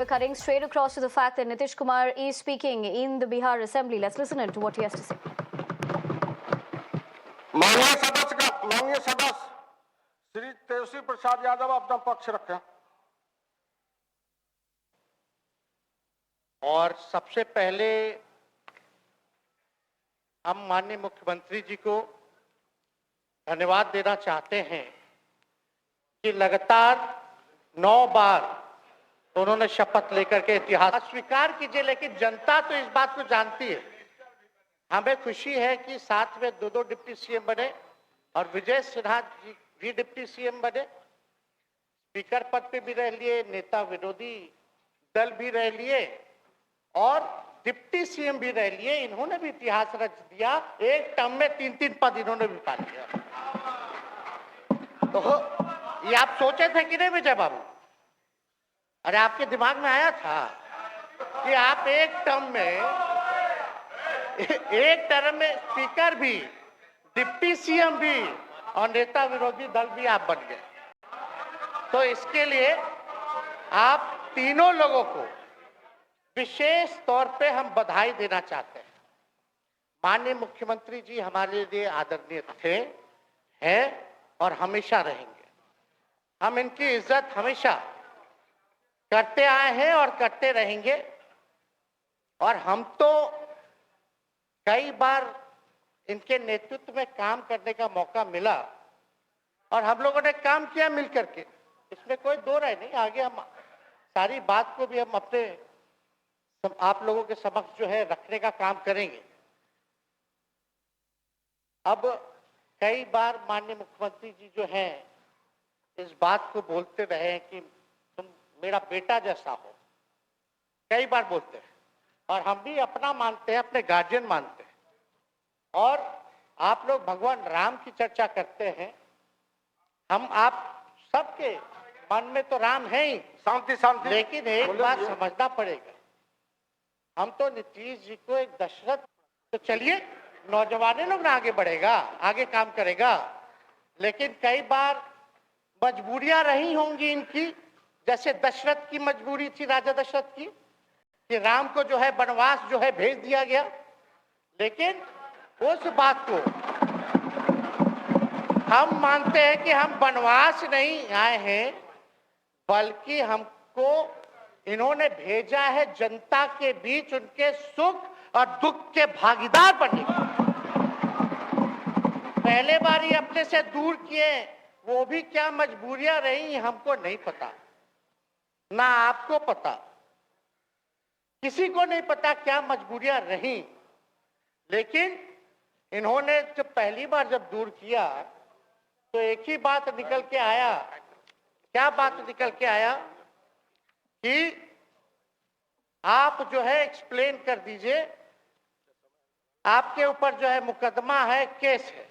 We're cutting straight across to the fact that Nitish Kumar is speaking in the Bihar Assembly. Let's listen to what he has to say. माननीय सदस्य श्री तेजस्वी प्रसाद यादव अपना पक्ष रखें। और सबसे पहले हम माननीय मुख्यमंत्री जी को धन्यवाद देना चाहते हैं कि लगातार 9 बार उन्होंने शपथ लेकर के इतिहास स्वीकार कीजिए, लेकिन जनता तो इस बात को जानती है। हमें खुशी है कि साथ में दो डिप्टी सीएम बने और विजय सिन्हा जी भी डिप्टी सीएम बने, स्पीकर पद पे भी रह लिए, नेता विरोधी दल भी रह लिए और डिप्टी सीएम भी रह लिए। इन्होंने भी इतिहास रच दिया, एक टर्म में 3-3 पद इन्होंने भी पा लिया। तो ये आप सोचे थे कि नहीं विजय बाबू? अरे आपके दिमाग में आया था कि आप एक टर्म में स्पीकर भी, डिप्टी सीएम भी और नेता विरोधी दल भी आप बन गए। तो इसके लिए आप तीनों लोगों को विशेष तौर पे हम बधाई देना चाहते हैं। माननीय मुख्यमंत्री जी हमारे लिए आदरणीय थे, हैं और हमेशा रहेंगे। हम इनकी इज्जत हमेशा करते आए हैं और करते रहेंगे। और हम तो कई बार इनके नेतृत्व में काम करने का मौका मिला और हम लोगों ने काम किया मिलकर के, इसमें कोई दो राय नहीं। आगे हम सारी बात को भी हम अपने आप लोगों के समक्ष जो है रखने का काम करेंगे। अब कई बार माननीय मुख्यमंत्री जी जो हैं इस बात को बोलते रहे कि तुम मेरा बेटा जैसा हो, कई बार बोलते हैं और हम भी अपना मानते हैं, अपने गार्जियन मानते हैं। और आप लोग भगवान राम की चर्चा करते हैं, हम आप सबके मन में तो राम है ही, शांति। लेकिन एक बात समझना पड़ेगा, हम तो नीतीश जी को एक दशरथ, तो चलिए नौजवान लोग ना आगे बढ़ेगा, आगे काम करेगा, लेकिन कई बार मजबूरियां रही होंगी इनकी, जैसे दशरथ की मजबूरी थी, राजा दशरथ की, कि राम को जो है वनवास जो है भेज दिया गया। लेकिन उस बात को हम मानते हैं कि हम वनवास नहीं आए हैं, बल्कि हमको इन्होंने भेजा है जनता के बीच उनके सुख और दुख के भागीदार बनने के। पहले बार ही अपने से दूर किए, वो भी क्या मजबूरियां रही हमको नहीं पता, ना आपको पता, किसी को नहीं पता क्या मजबूरियां रही। लेकिन इन्होंने जब पहली बार जब दूर किया तो एक ही बात निकल के आया। क्या बात निकल के आया कि आप जो है एक्सप्लेन कर दीजिए, आपके ऊपर जो है मुकदमा है, केस है।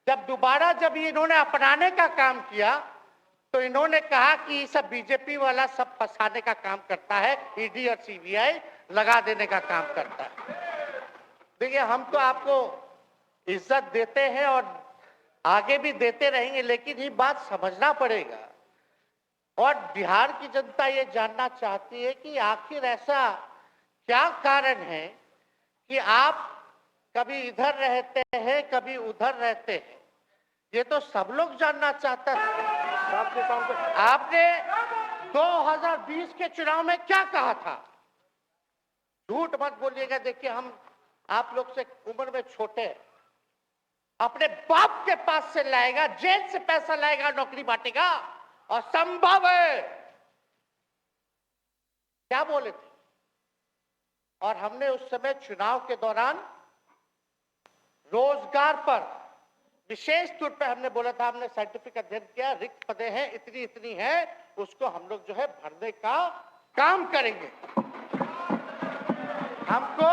जब दोबारा जब इन्होंने अपनाने का काम किया तो इन्होंने कहा कि ये सब बीजेपी वाला सब फंसाने का काम करता है, ईडी और सीबीआई लगा देने का काम करता है। देखिए, हम तो आपको इज्जत देते हैं और आगे भी देते रहेंगे, लेकिन ये बात समझना पड़ेगा। और बिहार की जनता ये जानना चाहती है कि आखिर ऐसा क्या कारण है कि आप कभी इधर रहते हैं, कभी उधर रहते हैं। ये तो सब लोग जानना चाहता है। आपने 2020 के चुनाव में क्या कहा था? झूठ मत बोलिएगा। देखिए, हम आप लोग से उम्र में छोटे हैं। अपने बाप के पास से लाएगा, जेल से पैसा लाएगा, नौकरी बांटेगा, और संभव है, क्या बोले थे? और हमने उस समय चुनाव के दौरान रोजगार पर विशेष तौर पे हमने बोला था, हमने साइंटिफिक अध्ययन किया, रिक्त पदे हैं इतनी है, उसको हम लोग जो है भरने का काम करेंगे। हमको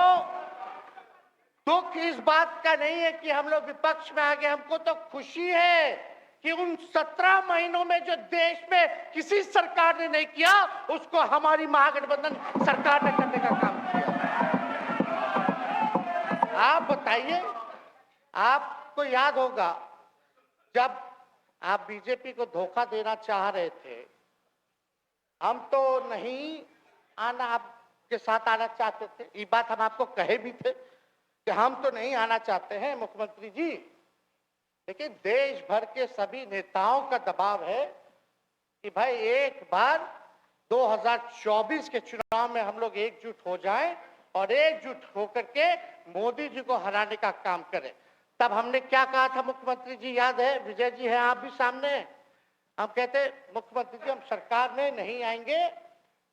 दुख इस बात का नहीं है कि हम लोग विपक्ष में आ गए, हमको तो खुशी है कि उन 17 महीनों में जो देश में किसी सरकार ने नहीं किया, उसको हमारी महागठबंधन सरकार ने करने का काम किया। आप बताइए, आपको याद होगा जब आप बीजेपी को धोखा देना चाह रहे थे, हम तो नहीं आना आपके साथ आना चाहते थे, ये बात हम आपको कहे भी थे कि हम तो नहीं आना चाहते हैं मुख्यमंत्री जी, लेकिन देश भर के सभी नेताओं का दबाव है कि भाई एक बार 2024 के चुनाव में हम लोग एकजुट हो जाएं और एकजुट होकर के मोदी जी को हराने का काम करें। तब हमने क्या कहा था मुख्यमंत्री जी, याद है? विजय जी हैं, आप भी सामने हैं। हम कहते मुख्यमंत्री जी हम सरकार में नहीं आएंगे,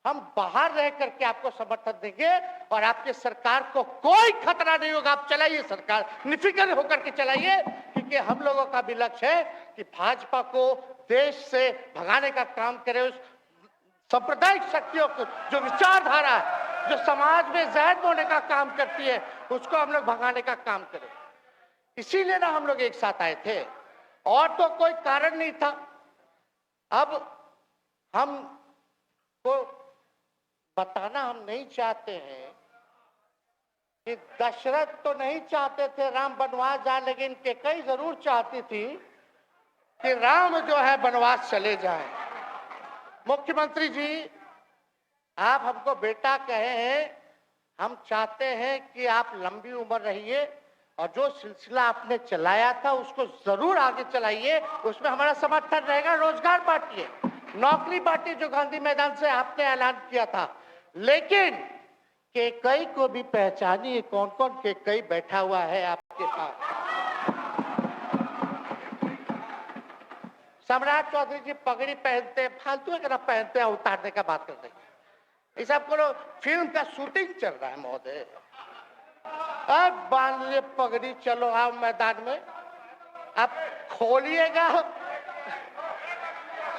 हम बाहर रह करके आपको समर्थन देंगे और आपके सरकार को कोई खतरा नहीं होगा, आप चलाइए सरकार, निफिक्र होकर के चलाइए, क्योंकि हम लोगों का भी लक्ष्य है कि भाजपा को देश से भगाने का काम करे, उस सांप्रदायिक शक्तियों को, जो विचारधारा है, जो समाज में जहर बोने का काम करती है, उसको हम लोग भगाने का काम करें। इसीलिए ना हम लोग एक साथ आए थे, और तो कोई कारण नहीं था। अब हम को बताना हम नहीं चाहते हैं कि दशरथ तो नहीं चाहते थे राम वनवास जाए, लेकिन कैकेयी जरूर चाहती थी कि राम जो है वनवास चले जाएं। मुख्यमंत्री जी, आप हमको बेटा कहे हैं, हम चाहते हैं कि आप लंबी उम्र रहिए और जो सिलसिला आपने चलाया था उसको जरूर आगे चलाइए, उसमें हमारा समर्थन रहेगा। रोजगार बांटिए, नौकरी बांटिए, जो गांधी मैदान से आपने ऐलान किया था, लेकिन कैकेयी को भी पहचानिए, कौन कौन कैकेयी बैठा हुआ है आपके पास। सम्राट चौधरी जी पगड़ी पहनते, फालतू है ना पहनते हैं, उतारने का बात करते हैं। ये सब करो, फिल्म का शूटिंग चल रहा है महोदय, अब बांध लिए पगड़ी, चलो आओ मैदान में, अब खोलिएगा।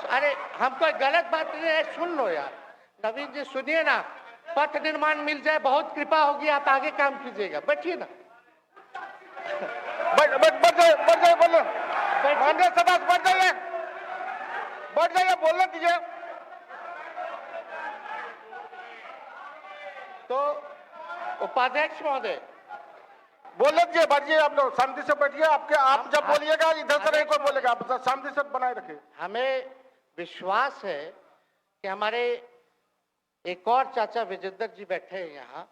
अरे हम कोई गलत बात नहीं है, सुन लो यार, नवीन जी सुनिए ना, पथ निर्माण मिल जाए, बहुत कृपा होगी, आप आगे काम कीजिएगा, बैठिए ना। बढ़ जाइए, बोलो, माननीय सदस्य बढ़ जाइए, बोलने दीजिए। तो उपाध्यक्ष महोदय, बोलने दीजिए, बैठिए, आप लोग शांति से बैठिए। आप जब बोलिएगा इधर से नहीं कोई बोलेगा, आप शांति से बनाए रखिए। हमें विश्वास है कि हमारे एक और चाचा विजेंद्र जी बैठे हैं यहाँ,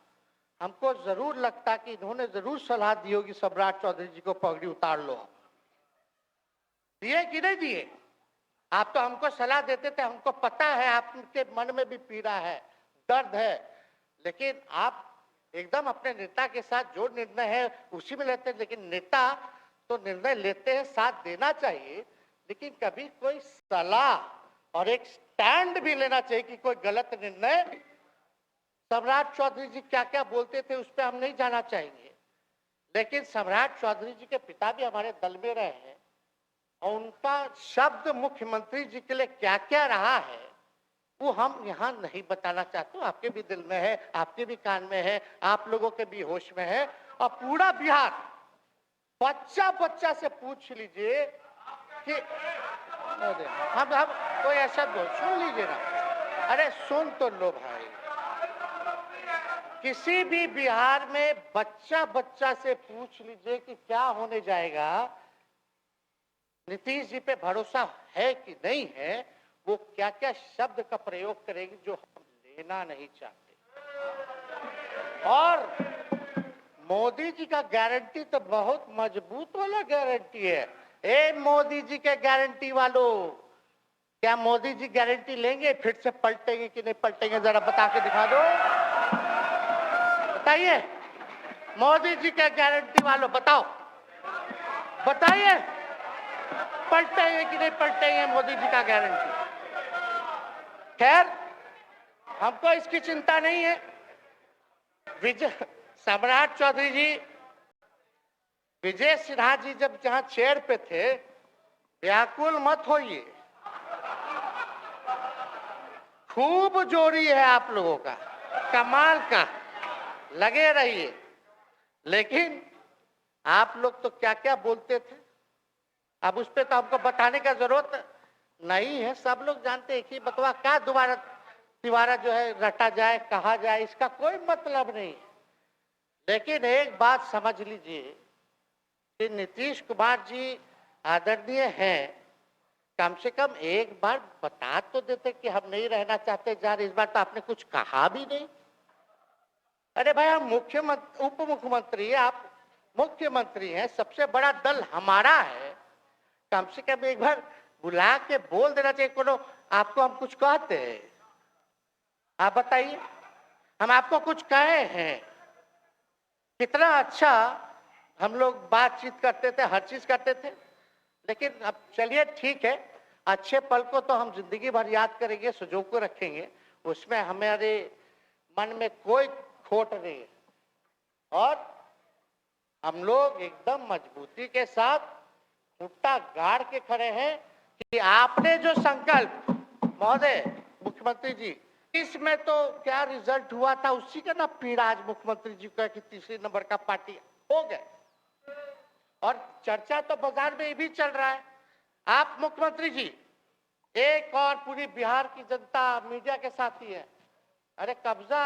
हमको जरूर लगता कि इन्होंने जरूर सलाह दी होगी सम्राट चौधरी जी को पगड़ी उतार लो। दिए कि नहीं दिए? आप तो हमको सलाह देते थे, हमको पता है आपके मन में भी पीड़ा है, दर्द है, लेकिन आप एकदम अपने नेता के साथ जो निर्णय है उसी में लेते हैं। लेकिन नेता तो निर्णय लेते हैं, साथ देना चाहिए, लेकिन कभी कोई सलाह और एक स्टैंड भी लेना चाहिए कि कोई गलत निर्णय। सम्राट चौधरी जी क्या क्या बोलते थे उस पर हम नहीं जाना चाहेंगे, लेकिन सम्राट चौधरी जी के पिता भी हमारे दल में रहे हैं और उनका शब्द मुख्यमंत्री जी के लिए क्या क्या रहा है वो हम यहाँ नहीं बताना चाहते। आपके भी दिल में है, आपके भी कान में है, आप लोगों के भी होश में है, और पूरा बिहार बच्चा बच्चा से पूछ लीजिए कि हम कोई ऐसा सुन लीजिए ना, अरे सुन तो लो भाई, किसी भी बिहार में बच्चा बच्चा से पूछ लीजिए कि क्या होने जाएगा, नीतीश जी पे भरोसा है कि नहीं है, वो क्या क्या शब्द का प्रयोग करेगी जो हम लेना नहीं चाहते। और मोदी जी का गारंटी तो बहुत मजबूत वाला गारंटी है। ए मोदी जी के गारंटी वालों, क्या मोदी जी गारंटी लेंगे, फिर से पलटेंगे कि नहीं पलटेंगे, जरा बता के दिखा दो, बताइए। मोदी जी के गारंटी वालों बताओ, बताइए, पलटेंगे कि नहीं पलटेंगे मोदी जी का गारंटी। खैर, हमको इसकी चिंता नहीं है। सम्राट चौधरी जी, विजय सिन्हा जी जब जहां चेयर पे थे, व्याकुल मत होइए, खूब जोड़ी है आप लोगों का, कमाल का, लगे रहिए। लेकिन आप लोग तो क्या क्या बोलते थे, अब उस पे तो हमको बताने का जरूरत नहीं है, सब लोग जानते हैं कि बकवा क्या दोबारा जो है रटा जाए, कहा जाए, इसका कोई मतलब नहीं। लेकिन एक बात समझ लीजिए कि नीतीश कुमार जी आदरणीय हैं, कम से कम एक बार बता तो देते कि हम नहीं रहना चाहते जा रहे। इस बार तो आपने कुछ कहा भी नहीं। अरे भाई, हम मुख्यमंत्री, उप मुख्यमंत्री, आप मुख्यमंत्री हैं, सबसे बड़ा दल हमारा है, कम से कम एक बार बुला के बोल देना चाहिए। कोनो आपको हम कुछ कहते हैं? आप बताइए, हम आपको कुछ कहे हैं? कितना अच्छा हम लोग बातचीत करते थे, हर चीज करते थे। लेकिन अब चलिए ठीक है, अच्छे पल को तो हम जिंदगी भर याद करेंगे, सुजो को रखेंगे, उसमें हमारे मन में कोई खोट नहीं है। और हम लोग एकदम मजबूती के साथ खुट्टा गाड़ के खड़े हैं कि आपने जो संकल्प, महोदय मुख्यमंत्री जी, इसमें तो क्या रिजल्ट हुआ था उसी का ना पीड़ा आज मुख्यमंत्री जी का कि तीसरे नंबर का पार्टी हो गए। और चर्चा तो बाजार में ये भी चल रहा है, आप मुख्यमंत्री जी एक और पूरी बिहार की जनता मीडिया के साथ ही है। अरे कब्जा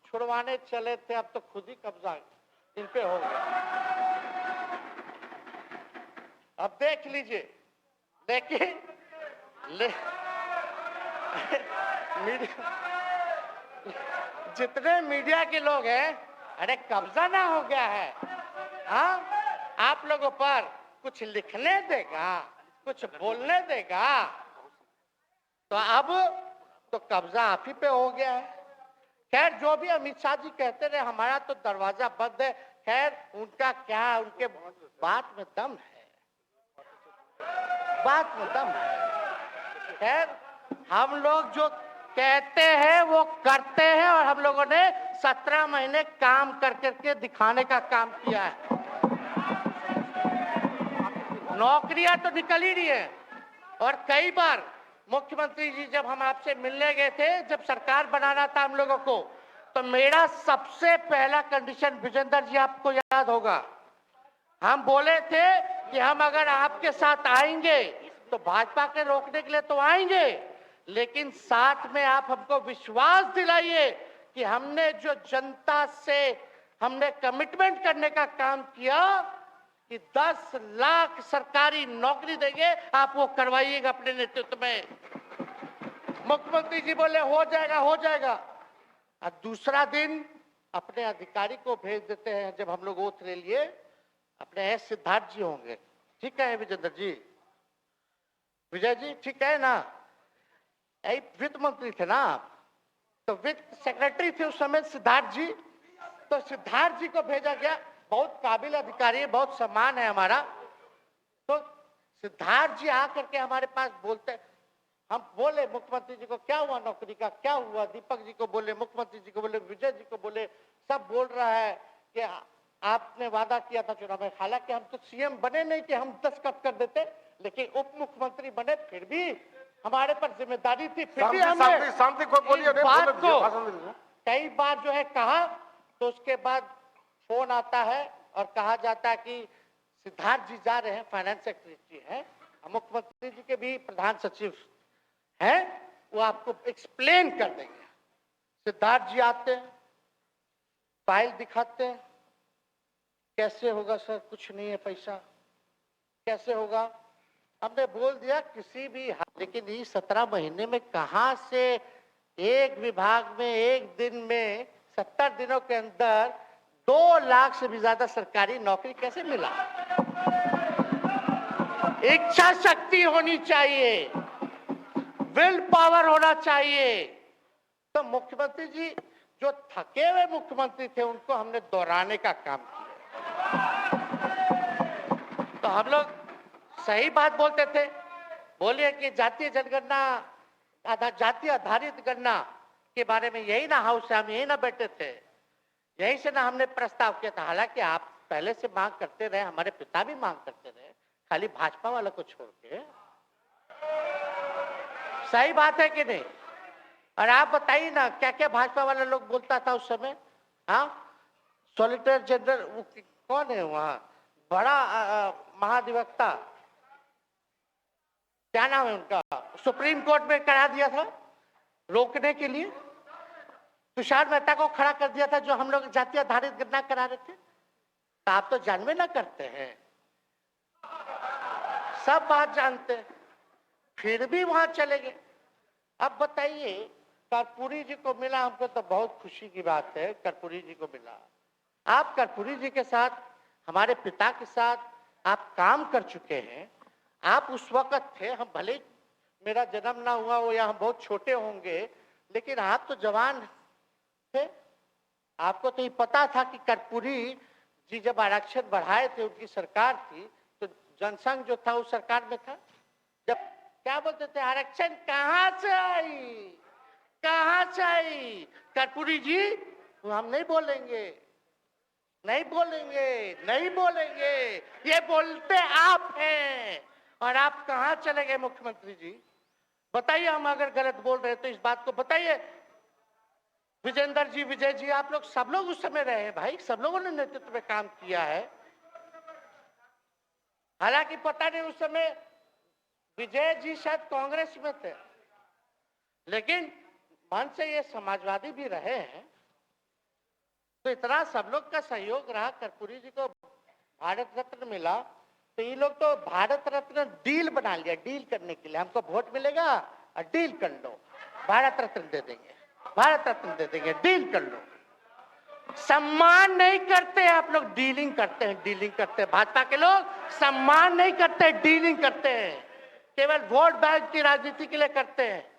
छुड़वाने चले थे, अब तो खुद ही कब्जा इन पे हो गया। अब देख लीजिए, लेकिन जितने मीडिया के लोग हैं, अरे कब्जा ना हो गया है, हाँ आप लोगों पर कुछ लिखने देगा, कुछ बोलने देगा, तो अब तो कब्जा आप ही पे हो गया है। खैर, जो भी अमित शाह जी कहते रहे, हमारा तो दरवाजा बंद है। खैर, उनका क्या, उनके बात में दम है, बात में दम है। खैर, हम लोग जो कहते हैं वो करते हैं, और हम लोगों ने 17 महीने काम कर करके दिखाने का काम किया है। नौकरियां तो निकल ही रही है। और कई बार मुख्यमंत्री जी जब हम आपसे मिलने गए थे, जब सरकार बनाना था हम लोगों को, तो मेरा सबसे पहला कंडीशन, विजेंद्र जी आपको याद होगा, हम बोले थे कि हम अगर आपके साथ आएंगे तो भाजपा के रोकने के लिए तो आएंगे, लेकिन साथ में आप हमको विश्वास दिलाइए कि हमने जो जनता से हमने कमिटमेंट करने का काम किया कि 10 लाख सरकारी नौकरी देंगे, आप वो करवाइएगा अपने नेतृत्व में। मुख्यमंत्री जी बोले हो जाएगा, हो जाएगा। और दूसरा दिन अपने अधिकारी को भेज देते हैं, जब हम लोग ओथ ले लिए, अपने एस सिद्धार्थ जी होंगे, ठीक है विजेंद्र जी, विजय जी ठीक है ना, वित्त मंत्री थे ना आप, तो वित्त सेक्रेटरी थे उस समय सिद्धार्थ जी, तो सिद्धार्थ जी को भेजा गया, बहुत काबिल अधिकारी है, बहुत सम्मान है हमारा। तो सिद्धार्थ जी आकर के हमारे पास बोलते, हम बोले मुख्यमंत्री जी को क्या हुआ नौकरी का, क्या हुआ, दीपक जी को बोले, मुख्यमंत्री जी को बोले, विजय जी को बोले, सब बोल रहा है कि आपने वादा किया था चुनाव में। हालांकि हम तो सीएम बने नहीं कि हम दस्तखत कर देते, लेकिन उप मुख्यमंत्री बने, फिर भी हमारे पर जिम्मेदारी थी, फिर भी हमने शांति को बोलिए, बात को कई बार जो है कहा। तो उसके बाद फोन आता है और कहा जाता है कि सिद्धार्थ जी जा रहे हैं, फाइनेंस सेक्रेटरी हैं, मुख्यमंत्री जी के भी प्रधान सचिव हैं, वो आपको एक्सप्लेन कर देंगे। सिद्धार्थ जी आते हैं, फाइल दिखाते हैं, कैसे होगा सर, कुछ नहीं है पैसा, कैसे होगा। हमने बोल दिया किसी भी, लेकिन ये 17 महीने में कहां से एक विभाग में एक दिन में 70 दिनों के अंदर 2 लाख से भी ज्यादा सरकारी नौकरी कैसे मिला। इच्छा शक्ति होनी चाहिए, विल पावर होना चाहिए। तो मुख्यमंत्री जी जो थके हुए मुख्यमंत्री थे, उनको हमने दोहराने का काम किया। तो हम लोग सही बात बोलते थे, बोलिए कि जातीय जनगणना, जातीय आधारित गणना के बारे में यही ना हाउस से हम यही ना बैठे थे, यही से ना हमने प्रस्ताव किया था। हालांकि आप पहले से मांग करते रहे, हमारे पिता भी मांग करते रहे, खाली भाजपा वाला को छोड़ के। सही बात है कि नहीं? और आप बताइए ना क्या क्या भाजपा वाला लोग बोलता था उस समय। हाँ, सॉलिसिटर जनरल कौन है वहां, बड़ा महाधिवक्ता, क्या नाम है उनका, सुप्रीम कोर्ट में करा दिया था रोकने के लिए, तुषार मेहता को खड़ा कर दिया था, जो हम लोग जातीय आधारित गणना करा रहे थे। तो आप तो जानवे ना करते हैं, सब बात जानते हैं। फिर भी वहां चले गए। अब बताइए, कर्पूरी जी को मिला, हमको तो बहुत खुशी की बात है, कर्पूरी जी को मिला। आप कर्पूरी जी के साथ, हमारे पिता के साथ आप काम कर चुके हैं। आप उस वक्त थे, हम भले मेरा जन्म ना हुआ हो या हम बहुत छोटे होंगे, लेकिन आप तो जवान थे। आपको तो ये पता था कि कर्पूरी जी जब आरक्षण बढ़ाए थे, उनकी सरकार थी, तो जनसंघ जो था उस सरकार में था। जब क्या बोलते थे, आरक्षण कहां से आई, कहां से आई? कर्पूरी जी, हम नहीं बोलेंगे, नहीं बोलेंगे, नहीं बोलेंगे, ये बोलते आप हैं। और आप कहां चले गए मुख्यमंत्री जी? बताइए, हम अगर गलत बोल रहे तो इस बात को बताइए। विजेंद्र जी, विजय जी, आप लोग सब लोग उस समय रहे हैं भाई, सब लोगों ने नेतृत्व में काम किया है। हालांकि पता नहीं उस समय विजय जी शायद कांग्रेस में थे, लेकिन मन से ये समाजवादी भी रहे हैं। तो इतना सब लोग का सहयोग रहा, कर्पूरी जी को भारत रत्न मिला, तो ये लोग तो भारत रत्न डील बना लिया, डील करने के लिए। हमको वोट मिलेगा और डील कर लो, भारत रत्न दे देंगे, भारत रत्न दे देंगे, डील कर लो। सम्मान नहीं करते आप लोग, डीलिंग करते हैं, डीलिंग करते हैं। भाजपा के लोग सम्मान नहीं करते, डीलिंग करते हैं, केवल वोट बैंक की राजनीति के लिए करते हैं।